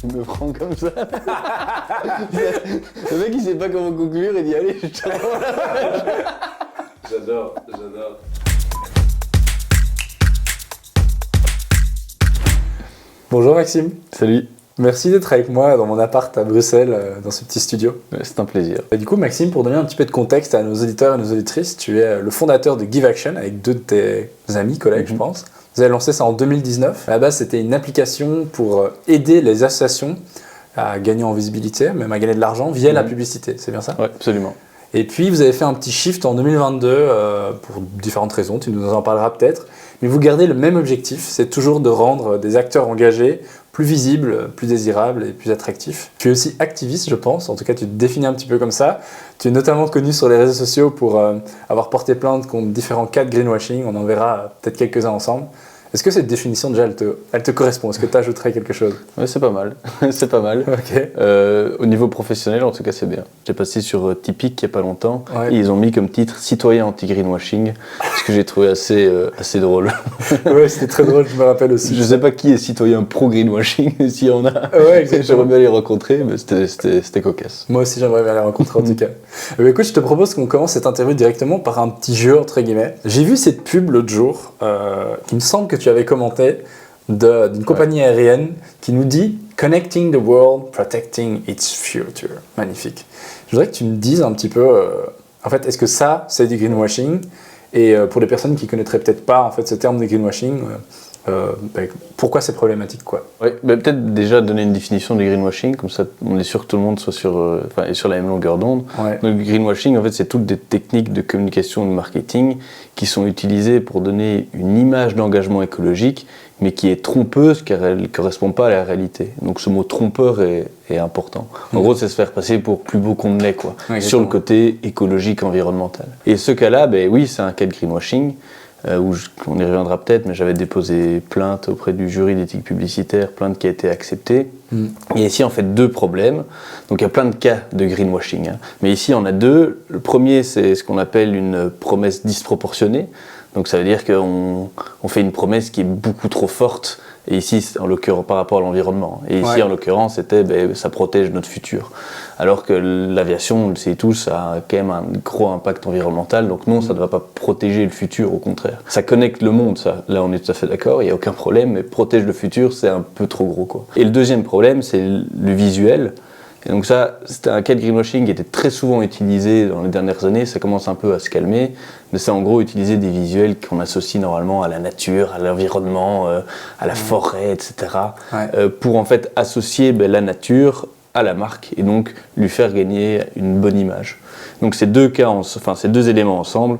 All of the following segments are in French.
Il me prend comme ça. Le mec il sait pas comment conclure, il dit allez je te rends la main. J'adore. Bonjour Maxime, Salut, merci d'être avec moi dans mon appart à Bruxelles, dans ce petit studio. c'est un plaisir. Et du coup Maxime, pour donner un petit peu de contexte à nos auditeurs et nos auditrices, tu es le fondateur de Give Action avec deux de tes amis, collègues je pense. Vous avez lancé ça en 2019. À la base c'était une application pour aider les associations à gagner en visibilité, même à gagner de l'argent via la publicité, c'est bien ça? Ouais, absolument. Et puis vous avez fait un petit shift en 2022 pour différentes raisons, tu nous en parleras peut-être. Mais vous gardez le même objectif, c'est toujours de rendre des acteurs engagés plus visibles, plus désirables et plus attractifs. Tu es aussi activiste, je pense, en tout cas tu te définis un petit peu comme ça. Tu es notamment connu sur les réseaux sociaux pour avoir porté plainte contre différents cas de greenwashing, on en verra peut-être quelques-uns ensemble. Est-ce que cette définition déjà elle te correspond? Est-ce que tu ajouterais quelque chose? Ouais, c'est pas mal, c'est pas mal. Ok. Au niveau professionnel, en tout cas, c'est bien. J'ai passé sur Typique il n'y a pas longtemps Ouais. et ils ont mis comme titre Citoyen anti-greenwashing, ce que j'ai trouvé assez drôle. Ouais, c'était très drôle, je me rappelle aussi. Je sais pas qui est citoyen pro-greenwashing, s'il y en a. Ouais, exactement. J'aimerais bien les rencontrer, mais c'était cocasse. Moi aussi, j'aimerais bien les rencontrer en tout cas. Écoute, je te propose qu'on commence cette interview directement par un petit jeu, entre guillemets. J'ai vu cette pub l'autre jour, il me semble que tu avais commenté, d'une compagnie aérienne qui nous dit « Connecting the world, protecting its future ». Magnifique. Je voudrais que tu me dises un petit peu, en fait, est-ce que ça, c'est du greenwashing? Et pour les personnes qui ne connaîtraient peut-être pas en fait, ce terme de greenwashing, pourquoi c'est problématique quoi? Ouais, peut-être déjà donner une définition du greenwashing, comme ça on est sûr que tout le monde soit est sur la même longueur d'onde. Ouais. Donc, le greenwashing, en fait, c'est toutes des techniques de communication et de marketing qui sont utilisées pour donner une image d'engagement écologique, mais qui est trompeuse car elle ne correspond pas à la réalité. Donc ce mot trompeur est important. En gros, c'est se faire passer pour plus beau qu'on ne l'est, quoi, Ouais, sur le côté écologique, environnemental. Et ce cas-là, oui, c'est un cas de greenwashing. On y reviendra peut-être, mais j'avais déposé plainte auprès du jury d'éthique publicitaire, plainte qui a été acceptée. Et ici, en fait, deux problèmes. Donc, il y a plein de cas de greenwashing, hein. Mais ici, on a deux. Le premier, c'est ce qu'on appelle une promesse disproportionnée. Donc, ça veut dire qu'on fait une promesse qui est beaucoup trop forte. Et ici, en l'occurrence, par rapport à l'environnement. Et ici, Ouais. en l'occurrence, c'était ça protège notre futur. Alors que l'aviation, on le sait tous, ça a quand même un gros impact environnemental. Donc non, ça ne va pas protéger le futur, au contraire. Ça connecte le monde, ça. Là, on est tout à fait d'accord, il n'y a aucun problème. Mais protège le futur, c'est un peu trop gros, quoi. Et le deuxième problème, c'est le visuel. Et donc ça, c'était un cas de greenwashing qui était très souvent utilisé dans les dernières années. Ça commence un peu à se calmer. Mais c'est en gros utiliser des visuels qu'on associe normalement à la nature, à l'environnement, à la forêt, etc. Ouais. Pour en fait associer la nature à la marque et donc lui faire gagner une bonne image. Donc ces deux éléments ensemble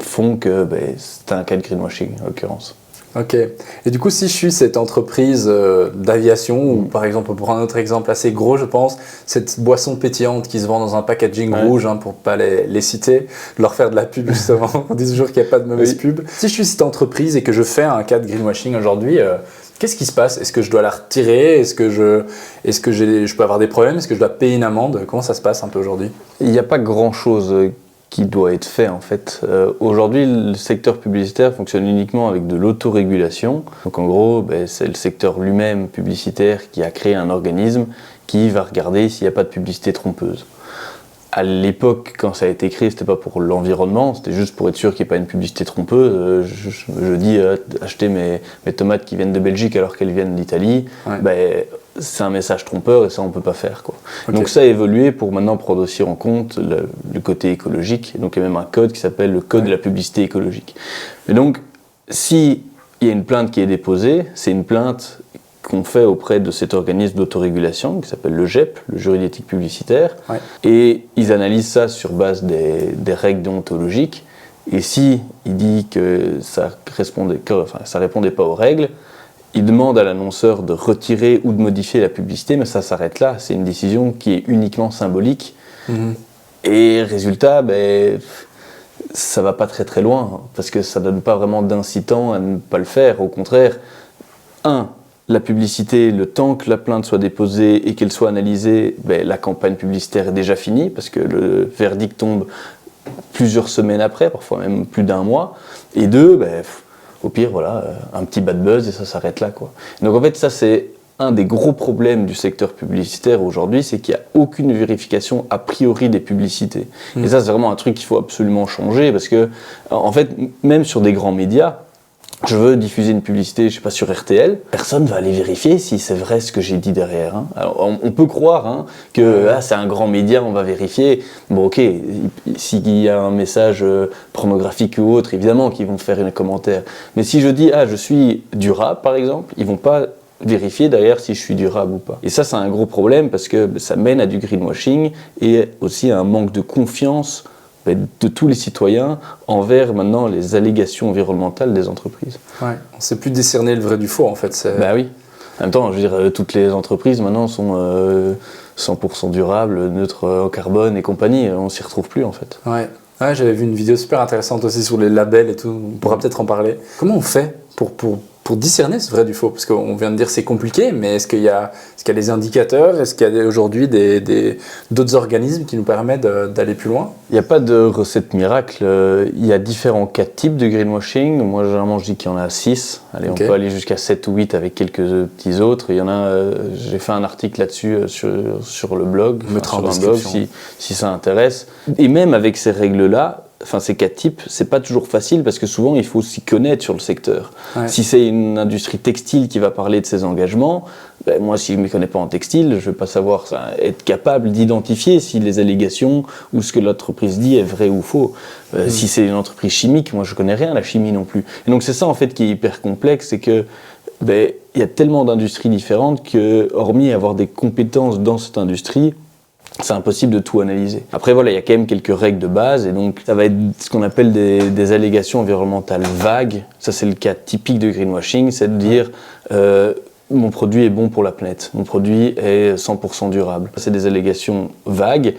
font que c'est un cas de greenwashing en l'occurrence. Ok. Et du coup, si je suis cette entreprise d'aviation, ou par exemple, pour un autre exemple assez gros, je pense, cette boisson pétillante qui se vend dans un packaging rouge, hein, pour ne pas les citer, de leur faire de la pub justement, on dit toujours qu'il n'y a pas de mauvaise pub. Si je suis cette entreprise et que je fais un cas de greenwashing aujourd'hui, qu'est-ce qui se passe? Est-ce que je dois la retirer? Est-ce que je peux avoir des problèmes? Est-ce que je dois payer une amende? Comment ça se passe un peu aujourd'hui? Il n'y a pas grand-chose qui doit être fait en fait. Aujourd'hui, le secteur publicitaire fonctionne uniquement avec de l'autorégulation. Donc en gros, c'est le secteur lui-même publicitaire qui a créé un organisme qui va regarder s'il n'y a pas de publicité trompeuse. À l'époque, quand ça a été créé, c'était pas pour l'environnement, c'était juste pour être sûr qu'il n'y ait pas une publicité trompeuse. Je dis acheter mes tomates qui viennent de Belgique alors qu'elles viennent d'Italie. Ouais. C'est un message trompeur et ça on peut pas faire, quoi. Okay. Donc ça a évolué pour maintenant prendre aussi en compte le côté écologique. Et donc il y a même un code qui s'appelle le code de la publicité écologique. Et donc si il y a une plainte qui est déposée, c'est une plainte qu'on fait auprès de cet organisme d'autorégulation qui s'appelle le GEP, le jury d'éthique publicitaire. Ouais. Et ils analysent ça sur base des règles déontologiques. Et si il dit que ça répondait pas aux règles, il demande à l'annonceur de retirer ou de modifier la publicité, mais ça s'arrête là. C'est une décision qui est uniquement symbolique. Et résultat, ça va pas très très loin, parce que ça donne pas vraiment d'incitant à ne pas le faire. Au contraire, la publicité, le temps que la plainte soit déposée et qu'elle soit analysée, la campagne publicitaire est déjà finie, parce que le verdict tombe plusieurs semaines après, parfois même plus d'un mois. Et deux, au pire, voilà, un petit bad buzz et ça s'arrête là, quoi. Donc en fait, ça c'est un des gros problèmes du secteur publicitaire aujourd'hui, c'est qu'il n'y a aucune vérification a priori des publicités. Et ça, c'est vraiment un truc qu'il faut absolument changer, parce que, en fait, même sur des grands médias, je veux diffuser une publicité, je sais pas, sur RTL, personne va aller vérifier si c'est vrai ce que j'ai dit derrière. Hein. Alors, on peut croire hein, que c'est un grand média, on va vérifier. Bon, ok, s'il y a un message pornographique ou autre, évidemment qu'ils vont faire un commentaire. Mais si je dis, je suis durable, par exemple, ils vont pas vérifier derrière si je suis durable ou pas. Et ça, c'est un gros problème parce que ça mène à du greenwashing et aussi à un manque de confiance de tous les citoyens envers maintenant les allégations environnementales des entreprises. Ouais, on ne sait plus discerner le vrai du faux en fait. Bah oui. En même temps, je veux dire, toutes les entreprises maintenant sont 100% durables, neutres en carbone et compagnie. On s'y retrouve plus en fait. Ouais, j'avais vu une vidéo super intéressante aussi sur les labels et tout. On pourra peut-être en parler. Comment on fait pour discerner ce vrai du faux? Parce qu'on vient de dire c'est compliqué, mais est-ce qu'il y a des indicateurs? Est-ce qu'il y a aujourd'hui d'autres organismes qui nous permettent d'aller plus loin? Il n'y a pas de recette miracle. Il y a différents cas de types de greenwashing. Moi, généralement, je dis qu'il y en a 6. Allez, okay. On peut aller jusqu'à 7 ou 8 avec quelques petits autres. Il y en a, j'ai fait un article là-dessus sur le blog, sur un blog, si ça intéresse. Et même avec ces règles-là, ces cas de type, c'est pas toujours facile parce que souvent il faut s'y connaître sur le secteur. Ouais. Si c'est une industrie textile qui va parler de ses engagements, moi si je ne me connais pas en textile, je vais pas savoir être capable d'identifier si les allégations ou ce que l'entreprise dit est vrai ou faux. Si c'est une entreprise chimique, moi je connais rien à la chimie non plus. Et donc c'est ça en fait qui est hyper complexe, c'est que il y a tellement d'industries différentes que hormis avoir des compétences dans cette industrie, c'est impossible de tout analyser. Après voilà, il y a quand même quelques règles de base et donc ça va être ce qu'on appelle des allégations environnementales vagues. Ça c'est le cas typique de greenwashing, c'est de dire mon produit est bon pour la planète, mon produit est 100% durable. C'est des allégations vagues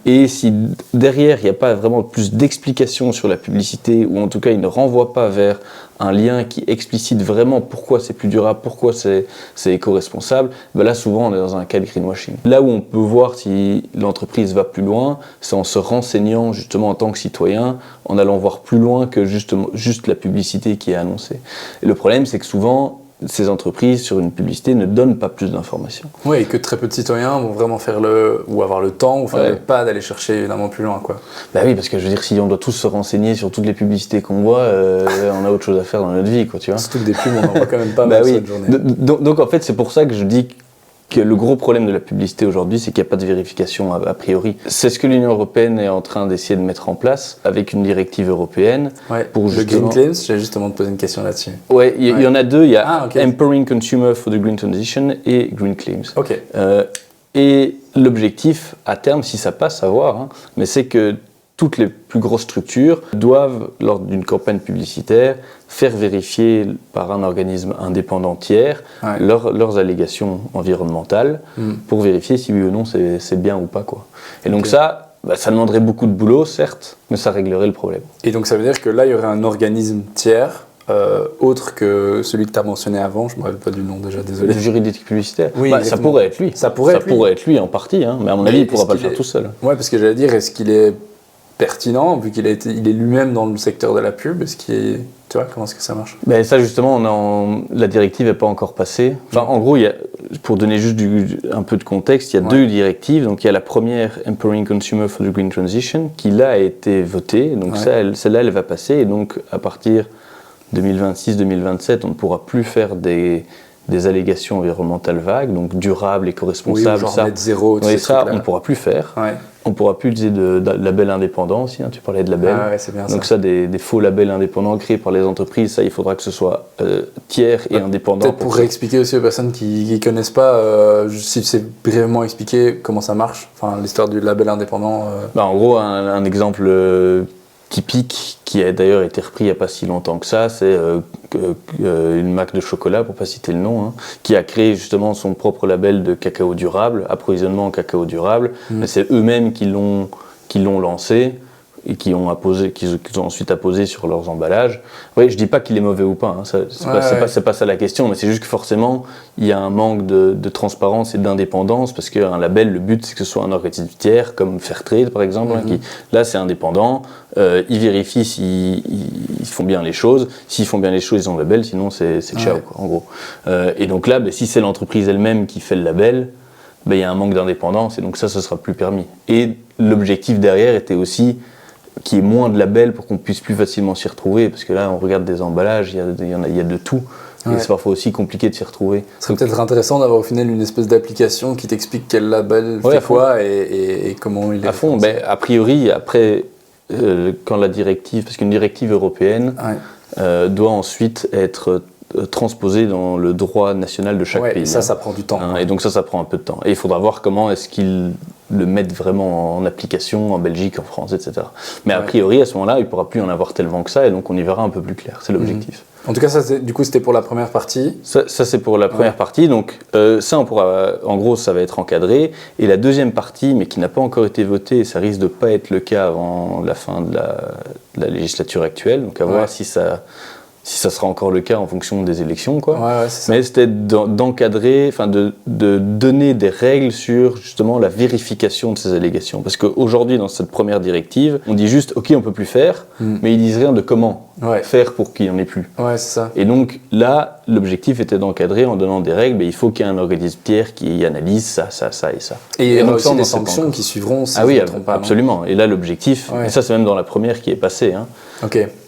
et si derrière il n'y a pas vraiment plus d'explications sur la publicité ou en tout cas il ne renvoie pas vers un lien qui explicite vraiment pourquoi c'est plus durable, pourquoi c'est éco-responsable, là souvent on est dans un cas de greenwashing. Là où on peut voir si l'entreprise va plus loin, c'est en se renseignant justement en tant que citoyen, en allant voir plus loin que juste la publicité qui est annoncée. Et le problème c'est que souvent, ces entreprises sur une publicité ne donnent pas plus d'informations. Oui, et que très peu de citoyens vont vraiment faire ou avoir le temps ou faire le pas d'aller chercher évidemment plus loin, quoi. Bah oui, parce que je veux dire, si on doit tous se renseigner sur toutes les publicités qu'on voit, on a autre chose à faire dans notre vie, quoi, tu vois. Surtout que des pubs, on en voit quand même pas mal cette journée. Donc en fait, c'est pour ça que je dis que le gros problème de la publicité aujourd'hui, c'est qu'il n'y a pas de vérification a priori. C'est ce que l'Union européenne est en train d'essayer de mettre en place avec une directive européenne. Pour justement... Le Green Claims, j'allais justement te poser une question là-dessus. Ouais, il y en a deux. Il y a Empowering Consumer for the Green Transition et Green Claims. Et l'objectif, à terme, si ça passe, à voir, hein, mais c'est que toutes les plus grosses structures doivent, lors d'une campagne publicitaire, faire vérifier par un organisme indépendant tiers leurs allégations environnementales pour vérifier si oui ou non c'est bien ou pas, quoi. Et donc ça demanderait beaucoup de boulot, certes, mais ça réglerait le problème. Et donc ça veut dire que là, il y aurait un organisme tiers autre que celui que tu as mentionné avant, je ne me rappelle pas du nom déjà, désolé. Le juridique publicitaire. Oui, ça pourrait être lui. Ça pourrait être lui en partie, hein, mais à mon avis, il ne pourra pas le faire tout seul. Ouais, parce que j'allais dire, est-ce qu'il est pertinent, vu qu'il il est lui-même dans le secteur de la pub, est-ce qu'il est... Tu vois, comment est-ce que ça marche? Ça justement, la directive n'est pas encore passée. Enfin, en gros, pour donner juste un peu de contexte, il y a deux directives. Donc, il y a la première, Empowering Consumer for the Green Transition, qui là a été votée. Donc celle-là, elle va passer. Et donc, à partir 2026-2027, on ne pourra plus faire des allégations environnementales vagues, donc durables, éco-responsables. Oui, genre net zéro, ça, on ne pourra plus faire. On ne pourra plus utiliser de labels indépendants aussi, hein, tu parlais de labels. C'est bien donc ça, des faux labels indépendants créés par les entreprises, ça, il faudra que ce soit tiers et indépendant. Peut-être pour réexpliquer aussi aux personnes qui ne connaissent pas, si c'est brièvement expliquer comment ça marche, l'histoire du label indépendant. En gros, un exemple typique qui a d'ailleurs été repris il n'y a pas si longtemps que ça, c'est une marque de chocolat, pour ne pas citer le nom, hein, qui a créé justement son propre label de cacao durable, approvisionnement en cacao durable, mais c'est eux-mêmes qui l'ont lancé. et qu'ils ont ensuite apposé sur leurs emballages. Oui, je dis pas qu'il est mauvais ou pas, hein, c'est pas ça la question, mais c'est juste que forcément il y a un manque de transparence et d'indépendance, parce qu'un label, le but c'est que ce soit un organisme tiers comme Fairtrade par exemple, hein, qui là c'est indépendant, ils vérifient s'ils font bien les choses, s'ils font bien les choses ils ont le label, sinon c'est ciao quoi, en gros. Et donc là, si c'est l'entreprise elle-même qui fait le label, il y a un manque d'indépendance et donc ça sera plus permis. Et l'objectif derrière était aussi qu'il y ait moins de labels pour qu'on puisse plus facilement s'y retrouver, parce que là on regarde des emballages, il y a de tout, et c'est parfois aussi compliqué de s'y retrouver. Ce serait peut-être intéressant d'avoir au final une espèce d'application qui t'explique quel label fait quoi et comment il est. À fond, a priori après quand la directive, parce qu'une directive européenne doit ensuite être transposé dans le droit national de chaque pays. Et ça prend du temps. Et donc ça prend un peu de temps. Et il faudra voir comment est-ce qu'ils le mettent vraiment en application en Belgique, en France, etc. Mais a priori, à ce moment-là, il ne pourra plus en avoir tellement que ça, et donc on y verra un peu plus clair. C'est l'objectif. En tout cas, du coup, c'était pour la première partie. Ça c'est pour la première partie. Donc ça, on pourra, en gros, ça va être encadré. Et la deuxième partie, mais qui n'a pas encore été votée, et ça risque de ne pas être le cas avant la fin de la législature actuelle, donc à voir si ça sera encore le cas en fonction des élections, quoi. Mais c'était d'encadrer, de donner des règles sur justement la vérification de ces allégations. Parce qu'aujourd'hui, dans cette première directive, on dit juste, ok, on peut plus faire, mais ils disent rien de comment faire pour qu'il n'y en ait plus. C'est ça. Et donc là, l'objectif était d'encadrer en donnant des règles, mais il faut qu'il y ait un organisme tiers qui analyse ça et ça. Et il y aura aussi des sanctions qui suivront si je ne me trompe pas. Absolument. Et là, l'objectif, et ça c'est même dans la première qui est passée, hein.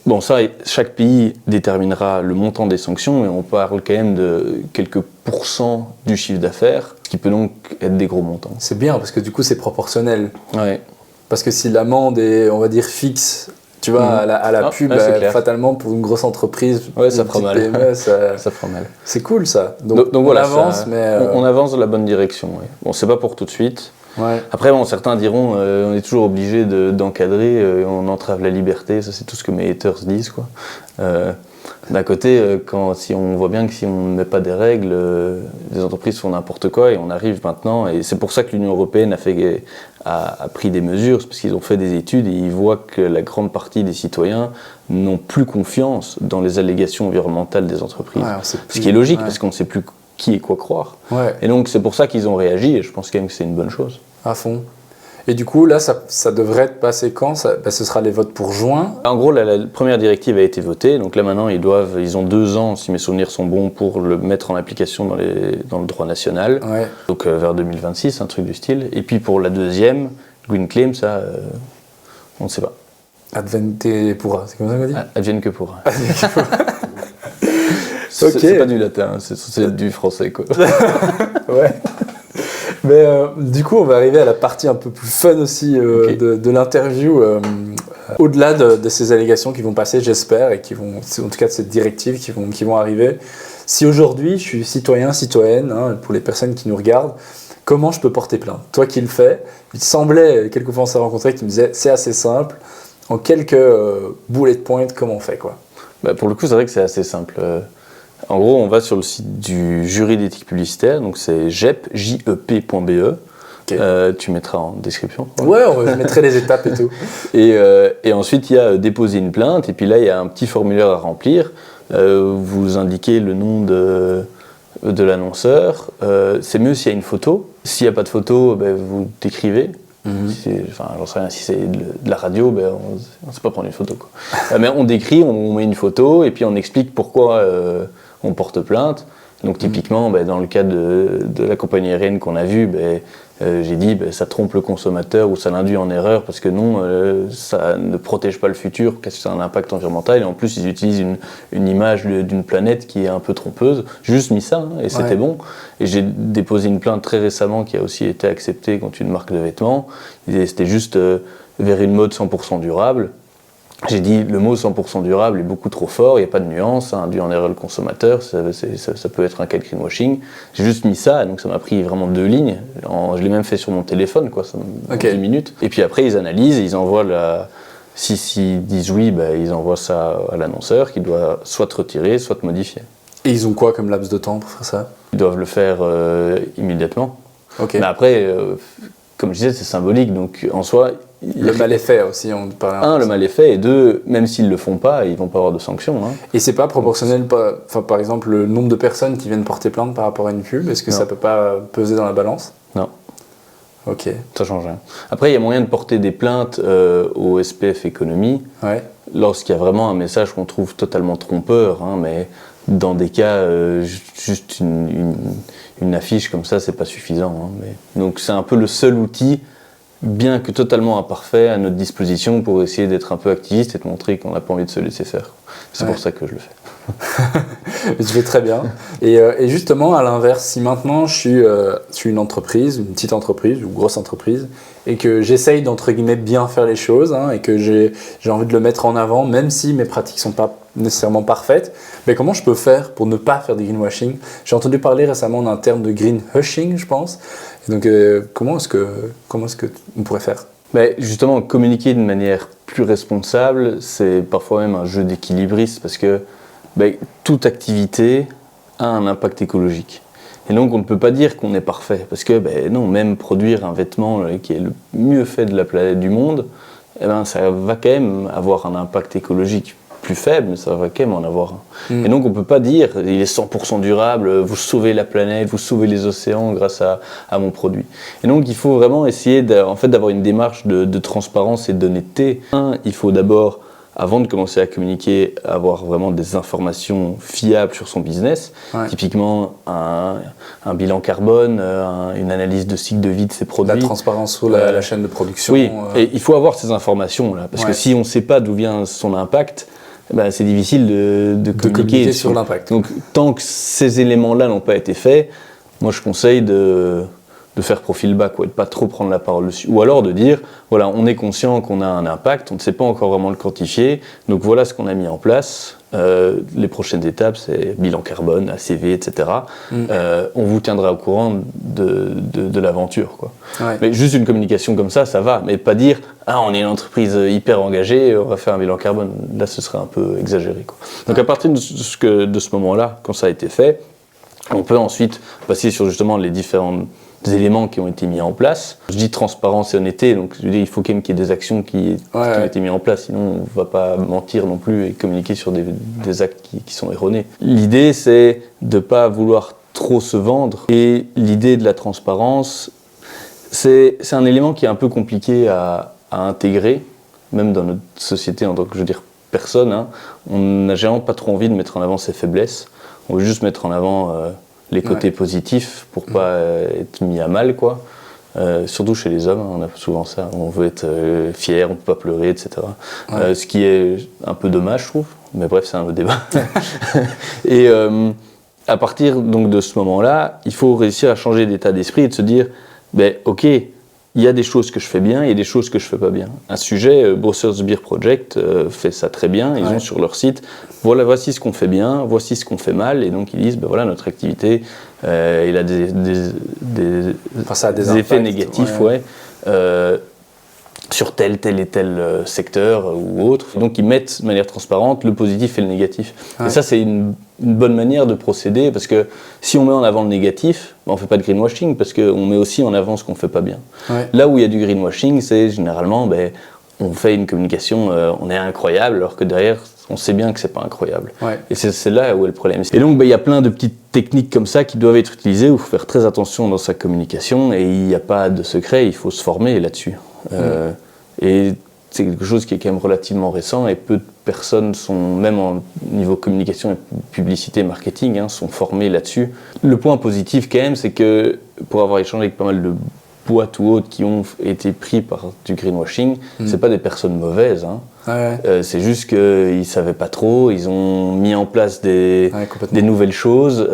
Bon, ça, chaque pays déterminera le montant des sanctions, mais on parle quand même de quelques pourcents du chiffre d'affaires, ce qui peut donc être des gros montants. C'est bien, parce que du coup, c'est proportionnel. Ouais. Parce que si l'amende est, on va dire, fixe, tu vois, à la pub, fatalement, pour une grosse entreprise, ça fera mal. PME, ça fera mal. C'est cool, ça. Donc on voilà, avance, mais... On avance dans la bonne direction, oui. Bon, c'est pas pour tout de suite. Après, certains diront on est toujours obligé d'encadrer, on entrave la liberté, ça c'est tout ce que mes haters disent, quoi. D'un côté, si on voit bien que si on ne met pas des règles, les entreprises font n'importe quoi et on arrive maintenant, et c'est pour ça que l'Union européenne a pris des mesures, parce qu'ils ont fait des études et ils voient que la grande partie des citoyens n'ont plus confiance dans les allégations environnementales des entreprises. Ce qui est logique, parce qu'on ne sait plus qui et quoi croire. Et donc c'est pour ça qu'ils ont réagi, et je pense quand même que c'est une bonne chose. À fond. Et du coup, là, ça devrait être passé quand ? Ce sera les votes pour juin. En gros, la première directive a été votée, donc là maintenant ils ont 2 ans, si mes souvenirs sont bons, pour le mettre en application dans le droit national. Donc vers 2026, un truc du style. Et puis pour la deuxième, Green Claim, ça, on ne sait pas. Advente pourra, c'est comme ça qu'on dit ? Advienne que pourra. C'est pas du latin, c'est du français, quoi. Mais du coup, on va arriver à la partie un peu plus fun aussi de l'interview. Au-delà de ces allégations qui vont passer, j'espère, et qui vont, en tout cas de cette directive qui vont arriver. Si aujourd'hui, je suis citoyenne, hein, pour les personnes qui nous regardent, comment je peux porter plainte ? Toi qui le fais, il semblait, quelquefois on s'est rencontrés, qui me disait c'est assez simple. En quelques bullet points, comment on fait, quoi ? Pour le coup, c'est vrai que c'est assez simple. En gros, on va sur le site du jury d'éthique publicitaire, donc c'est jep.be. Tu mettras en description. Je mettrai les étapes et tout. Et ensuite, il y a déposer une plainte, et puis là, il y a un petit formulaire à remplir. Vous indiquez le nom de l'annonceur. C'est mieux s'il y a une photo. S'il n'y a pas de photo, vous décrivez. J'en sais rien, si c'est de la radio, on ne sait pas prendre une photo, quoi. Mais on décrit, on met une photo, et puis on explique pourquoi on porte plainte. Donc typiquement, dans le cas de la compagnie aérienne qu'on a vue, j'ai dit ça trompe le consommateur ou ça l'induit en erreur parce que non, ça ne protège pas le futur, qu'est-ce que ça a un impact environnemental, et en plus ils utilisent une image d'une planète qui est un peu trompeuse. J'ai juste mis ça, hein, et c'était bon. Et j'ai déposé une plainte très récemment qui a aussi été acceptée contre une marque de vêtements. C'était juste vers une mode 100% durable. J'ai dit le mot 100% durable est beaucoup trop fort, il n'y a pas de nuance, ça induit en erreur le consommateur, ça peut être un cas de greenwashing. J'ai juste mis ça, donc ça m'a pris vraiment 2 lignes. Je l'ai même fait sur mon téléphone, quoi, ça m'a 10 minutes. Et puis après ils analysent, ils envoient s'ils disent oui, ils envoient ça à l'annonceur qui doit soit te retirer, soit te modifier. Et ils ont quoi comme laps de temps pour faire ça ? Ils doivent le faire immédiatement. Mais après, comme je disais, c'est symbolique, donc en soi, Le mal est fait aussi, on parlait. Un, le mal est fait, et deux, même s'ils le font pas, ils vont pas avoir de sanctions. Hein. Et c'est pas proportionnel, par exemple, le nombre de personnes qui viennent porter plainte par rapport à une pub, est-ce que ça peut pas peser dans la balance? Non. Ok. Ça change rien. Après, il y a moyen de porter des plaintes au SPF Économie lorsqu'il y a vraiment un message qu'on trouve totalement trompeur, hein, mais dans des cas, juste une affiche comme ça, c'est pas suffisant. Hein, mais... Donc c'est un peu le seul outil, bien que totalement imparfait, à notre disposition pour essayer d'être un peu activiste et de montrer qu'on n'a pas envie de se laisser faire. C'est pour ça que je le fais. Tu fais très bien. Et justement, à l'inverse, si maintenant je suis une entreprise, une petite entreprise ou grosse entreprise, et que j'essaye d'entre guillemets bien faire les choses, hein, et que j'ai envie de le mettre en avant, même si mes pratiques ne sont pas nécessairement parfaites, mais comment je peux faire pour ne pas faire du greenwashing? J'ai entendu parler récemment d'un terme de greenhushing, je pense. Et donc, comment est-ce qu'on pourrait faire? Mais justement, communiquer d'une manière plus responsable, c'est parfois même un jeu d'équilibriste, parce que toute activité a un impact écologique. Et donc on ne peut pas dire qu'on est parfait, parce que non, même produire un vêtement qui est le mieux fait de la planète du monde, ça va quand même avoir un impact écologique plus faible, mais ça va quand même en avoir un. Et donc on ne peut pas dire il est 100% durable, vous sauvez la planète, vous sauvez les océans grâce à mon produit. Et donc il faut vraiment essayer d'avoir une démarche de transparence et d'honnêteté. Il faut d'abord, avant de commencer à communiquer, avoir vraiment des informations fiables sur son business. Typiquement un bilan carbone, une analyse de cycle de vie de ses produits. La transparence sur la chaîne de production. Oui, et il faut avoir ces informations-là, parce que si on ne sait pas d'où vient son impact, c'est difficile de communiquer sur l'impact. Donc tant que ces éléments-là n'ont pas été faits, moi je conseille de faire profil bas, de ne pas trop prendre la parole dessus. Ou alors de dire, voilà, on est conscient qu'on a un impact, on ne sait pas encore vraiment le quantifier, donc voilà ce qu'on a mis en place. Les prochaines étapes, c'est bilan carbone, ACV, etc. On vous tiendra au courant de l'aventure, quoi. Mais juste une communication comme ça va. Mais pas dire, on est une entreprise hyper engagée, on va faire un bilan carbone. Là, ce serait un peu exagéré, quoi. Donc à partir de ce moment-là, quand ça a été fait, on peut ensuite passer sur justement les différents éléments qui ont été mis en place. Je dis transparence et honnêteté, donc je dis, il faut quand même qu'il y ait des actions qui ont été mises en place, sinon on ne va pas mentir non plus et communiquer sur des actes qui sont erronés. L'idée, c'est de ne pas vouloir trop se vendre, et l'idée de la transparence, c'est un élément qui est un peu compliqué à intégrer, même dans notre société en tant que, personne. Hein. On n'a généralement pas trop envie de mettre en avant ses faiblesses, on veut juste mettre en avant les côtés positifs pour pas être mis à mal, quoi. Surtout chez les hommes, on a souvent ça, on veut être fier, on peut pas pleurer, etc. Ce qui est un peu dommage, je trouve, mais bref, c'est un autre débat. Et à partir donc de ce moment-là, il faut réussir à changer d'état d'esprit et de se dire, ok, il y a des choses que je fais bien, il y a des choses que je fais pas bien. Un sujet, Brothers Beer Project fait ça très bien, ils ont sur leur site, voici ce qu'on fait bien, voici ce qu'on fait mal, et donc ils disent, voilà, notre activité, il a des effets négatifs, sur tel et tel secteur ou autre. Donc ils mettent de manière transparente le positif et le négatif. Et ça, c'est une bonne manière de procéder, parce que si on met en avant le négatif, on ne fait pas de greenwashing, parce qu'on met aussi en avant ce qu'on ne fait pas bien. Là où il y a du greenwashing, c'est généralement, on fait une communication, on est incroyable, alors que derrière, on sait bien que c'est pas incroyable. Et c'est là où est le problème. Et donc, il y a plein de petites techniques comme ça qui doivent être utilisées, où il faut faire très attention dans sa communication, et il n'y a pas de secret, il faut se former là-dessus. Et c'est quelque chose qui est quand même relativement récent, et peu de personnes sont, même au niveau communication, publicité, marketing, sont formées là-dessus. Le point positif quand même, c'est que pour avoir échangé avec pas mal de boîtes ou autres qui ont été pris par du greenwashing, c'est pas des personnes mauvaises. C'est juste qu'ils savaient pas trop, ils ont mis en place des nouvelles choses,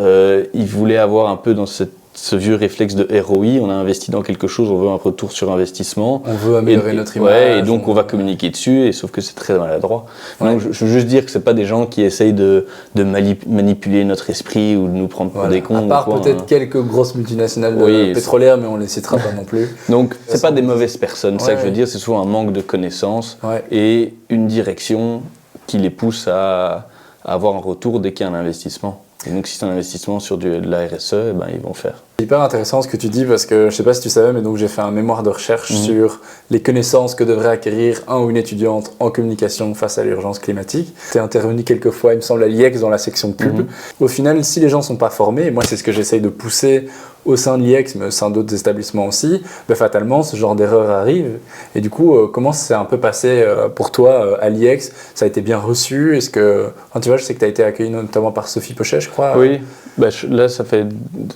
ils voulaient avoir un peu dans ce vieux réflexe de ROI, on a investi dans quelque chose, on veut un retour sur investissement. On veut améliorer notre image. Et donc on va communiquer dessus, et sauf que c'est très maladroit. Donc je veux juste dire que c'est pas des gens qui essayent de manipuler notre esprit ou de nous prendre pour des cons. À part peut-être quelques grosses multinationales pétrolières, mais on les citera pas non plus. Donc c'est pas des mauvaises personnes, c'est ça que je veux dire, c'est souvent un manque de connaissances et une direction qui les pousse à avoir un retour dès qu'il y a un investissement. Et donc si c'est un investissement sur de la RSE, ils vont le faire. C'est hyper intéressant ce que tu dis parce que je sais pas si tu savais, mais donc j'ai fait un mémoire de recherche sur les connaissances que devrait acquérir un ou une étudiante en communication face à l'urgence climatique. Tu es intervenu quelques fois, il me semble, à l'IEX dans la section pub. Au final, si les gens sont pas formés, et moi c'est ce que j'essaye de pousser au sein de l'IEX, mais au sein d'autres établissements aussi, fatalement ce genre d'erreur arrive. Et du coup, comment ça s'est un peu passé pour toi à l'IEX? Ça a été bien reçu? Est-ce que, enfin, tu vois, je sais que tu as été accueilli notamment par Sophie Pochet, je crois. Oui, là ça fait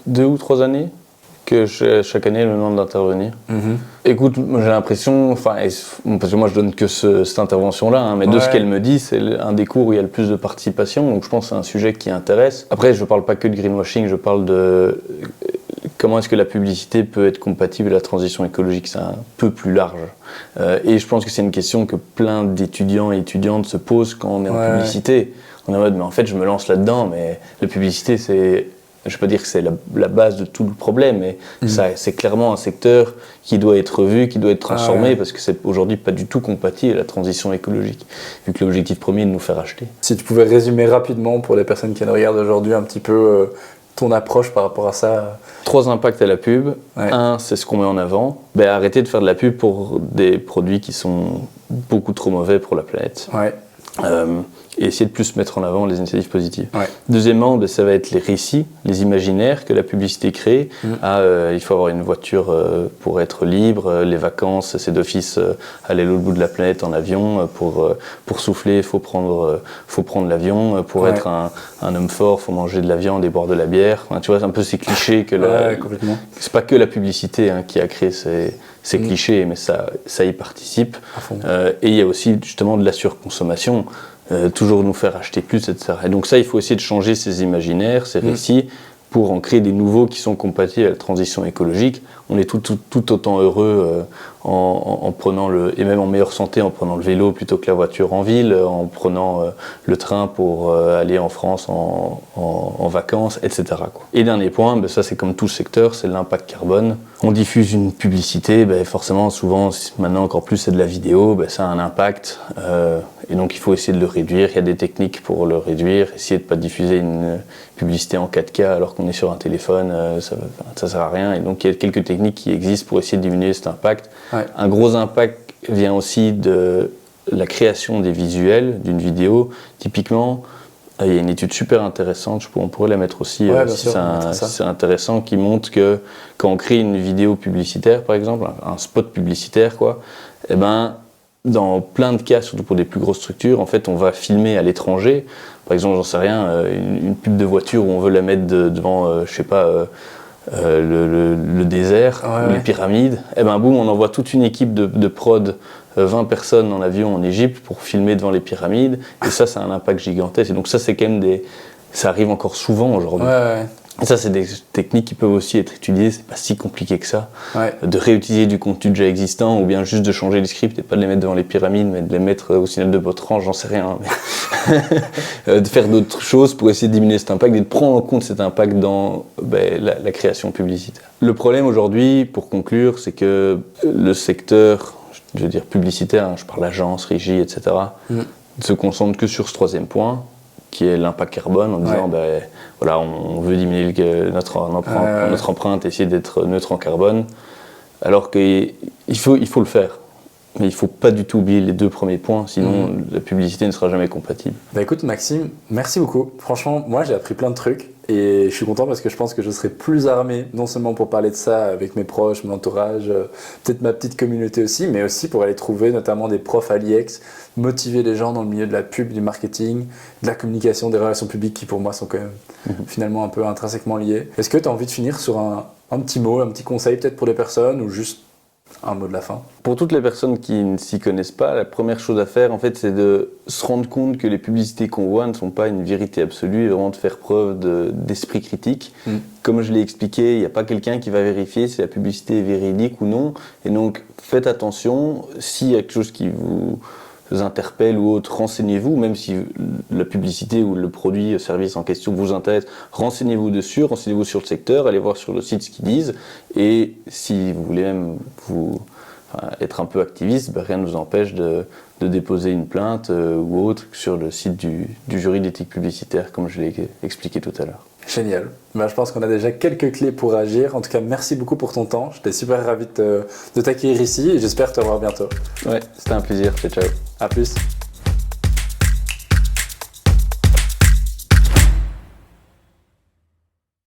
2 ou 3 années que chaque année elle me demande d'intervenir. Écoute, j'ai l'impression, parce que moi je donne que cette intervention-là, hein, mais de ce qu'elle me dit, c'est un des cours où il y a le plus de participation, donc je pense que c'est un sujet qui intéresse. Après, je ne parle pas que de greenwashing, je parle de comment est-ce que la publicité peut être compatible avec la transition écologique, c'est un peu plus large. Et je pense que c'est une question que plein d'étudiants et étudiantes se posent quand on est en publicité. On est en mode, mais en fait je me lance là-dedans, mais la publicité c'est... Je ne vais pas dire que c'est la base de tout le problème, mais c'est clairement un secteur qui doit être revu, qui doit être transformé, parce que c'est aujourd'hui pas du tout compatible à la transition écologique, vu que l'objectif premier est de nous faire acheter. Si tu pouvais résumer rapidement pour les personnes qui nous regardent aujourd'hui un petit peu ton approche par rapport à ça. 3 impacts à la pub. Un, c'est ce qu'on met en avant. Arrêter de faire de la pub pour des produits qui sont beaucoup trop mauvais pour la planète. Et essayer de plus mettre en avant les initiatives positives. Deuxièmement, ça va être les récits, les imaginaires que la publicité crée. Il faut avoir une voiture pour être libre, les vacances, c'est d'office aller à l'autre bout de la planète en avion. Pour souffler, il faut prendre l'avion. Pour être un homme fort, il faut manger de la viande et boire de la bière. Enfin, tu vois, c'est un peu ces clichés que c'est pas que la publicité qui a créé ces clichés, mais ça y participe. Et il y a aussi justement de la surconsommation. Toujours nous faire acheter plus, etc. Et donc ça, il faut essayer de changer ces imaginaires, ces récits, pour en créer des nouveaux qui sont compatibles à la transition écologique. On est tout autant heureux en prenant et même en meilleure santé en prenant le vélo plutôt que la voiture en ville, en prenant le train pour aller en France en vacances, etc. quoi. Et dernier point, ça c'est comme tout secteur, c'est l'impact carbone. On diffuse une publicité, forcément souvent, maintenant encore plus c'est de la vidéo, ça a un impact. Et donc il faut essayer de le réduire, il y a des techniques pour le réduire, essayer de ne pas diffuser une publicité en 4K alors qu'on est sur un téléphone, ça sert à rien. Et donc il y a quelques techniques qui existent pour essayer de diminuer cet impact. Un gros impact vient aussi de la création des visuels d'une vidéo. Typiquement, il y a une étude super intéressante, on pourrait la mettre aussi si c'est intéressant, qui montre que quand on crée une vidéo publicitaire, par exemple, un spot publicitaire, dans plein de cas, surtout pour des plus grosses structures, en fait, on va filmer à l'étranger. Par exemple, j'en sais rien, une pub de voiture où on veut la mettre devant, le désert, ou les pyramides. Boum, on envoie toute une équipe de prod, 20 personnes en avion en Égypte pour filmer devant les pyramides. Et ça a un impact gigantesque. Et donc ça, c'est quand même ça arrive encore souvent aujourd'hui. Et ça, c'est des techniques qui peuvent aussi être étudiées, c'est pas si compliqué que ça. De réutiliser du contenu déjà existant, ou bien juste de changer les scripts et pas de les mettre devant les pyramides, mais de les mettre au signal de Botrange, j'en sais rien. Mais de faire d'autres choses pour essayer de diminuer cet impact et de prendre en compte cet impact dans la création publicitaire. Le problème aujourd'hui, pour conclure, c'est que le secteur, je veux dire publicitaire, je parle agence, régie, etc., ne se concentre que sur ce 3e point, qui est l'impact carbone, en disant on veut diminuer notre empreinte, essayer d'être neutre en carbone, alors qu'il faut le faire. Mais il ne faut pas du tout oublier les 2 premiers points, sinon la publicité ne sera jamais compatible. Écoute Maxime, merci beaucoup. Franchement, moi j'ai appris plein de trucs et je suis content parce que je pense que je serai plus armé, non seulement pour parler de ça avec mes proches, mon entourage, peut-être ma petite communauté aussi, mais aussi pour aller trouver notamment des profs à l'IEX, motiver les gens dans le milieu de la pub, du marketing, de la communication, des relations publiques qui pour moi sont quand même finalement un peu intrinsèquement liées. Est-ce que tu as envie de finir sur un petit mot, un petit conseil peut-être pour les personnes ou juste un mot de la fin? Pour toutes les personnes qui ne s'y connaissent pas, la première chose à faire, en fait, c'est de se rendre compte que les publicités qu'on voit ne sont pas une vérité absolue, et vraiment de faire preuve d'esprit critique. Comme je l'ai expliqué, il n'y a pas quelqu'un qui va vérifier si la publicité est véridique ou non. Et donc, faites attention, s'il y a quelque chose qui vous interpelle ou autre, renseignez-vous, même si la publicité ou le produit, le service en question vous intéresse, renseignez-vous dessus, renseignez-vous sur le secteur, allez voir sur le site ce qu'ils disent, et si vous voulez même vous être un peu activiste, rien ne nous empêche de déposer une plainte ou autre sur le site du jury d'éthique publicitaire, comme je l'ai expliqué tout à l'heure. Génial. Je pense qu'on a déjà quelques clés pour agir. En tout cas, merci beaucoup pour ton temps. J'étais super ravi de t'accueillir ici et j'espère te revoir bientôt. Ouais, c'était un plaisir. Ciao, ciao. À plus.